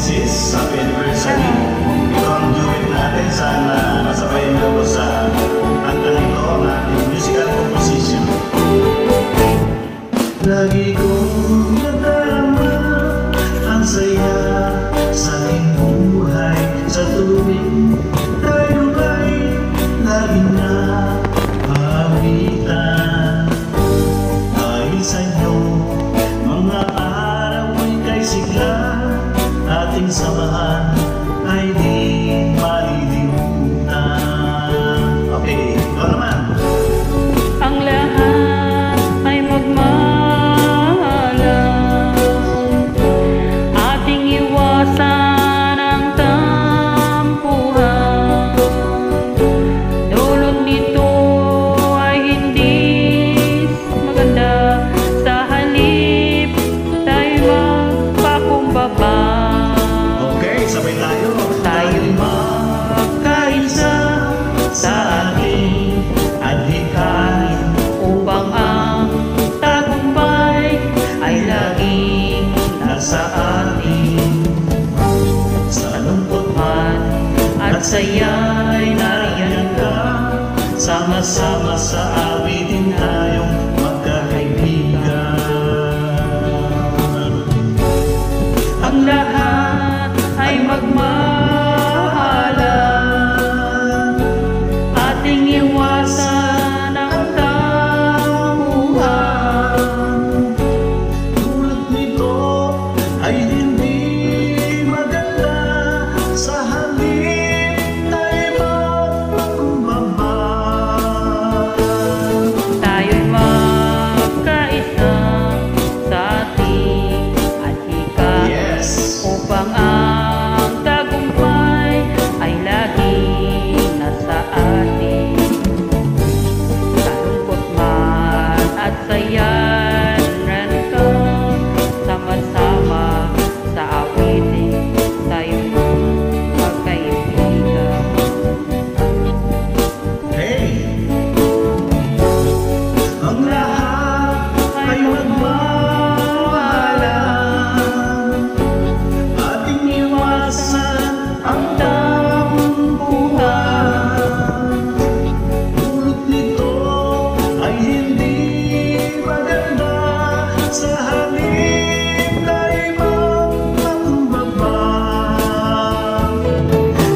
sis, happy anniversary. Ito ang duet natin. Sana masabayan mo ko sa kantang ito ang ating musical composition. Lagi kong nadarama ang saya sa ating buhay. Sa tuwing tayo ay laging napawitan. Dahil sa inyo, mga araw ay kay sigla. Ating samahan ay di malilimutan. Okay, ito naman. Ang lahat ay magmahalan. Ating iwasan ang tampuhan. Dulot nito ay hindi maganda. Sa halip tayo magpakumbaba. Sabay tayo. Tayo'y magkaisa sa ating adhikain upang ang tagumpay ay laging nasa atin. Sa lungkot man at saya'y nariyan ka, sama-sama sa awitin tayong magkakaibigan. Ang lahat ay magmahalan. Ating iwasan ang tampuhan. Tulad nito ay hindi maganda. Sa halip tayo magpakumbaba. Tayo'y magkaisa sa ating adhikain. Yes. Upang ang tagumpay ay laging nasa atin. Sa lungkot man at saya, ka, sama-sama sa awitin tayo'y magkaibigan. Hey! Ang lahat ay magmahalan. Ating iwasan ang tampuhan. Dulot nito ay hindi maganda. Sa halip tayo'y magpakumbaba.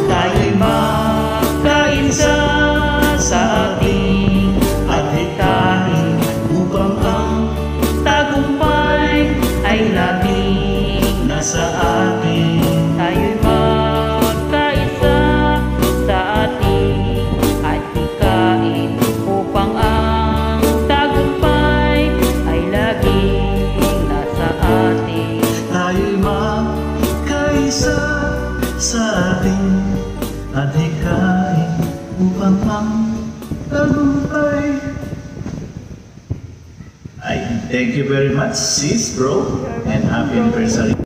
Tayo'y magkaisa sa ating adhikain upang ang tagumpay ay laging Nasa atin. tayo'y magkaisa sa ating adhikain upang ang tagumpay ay laging nasa atin. Tayo'y magkaisa sa ating adhikain upang ang tagumpay. Thank you very much, sis, bro, and happy anniversary.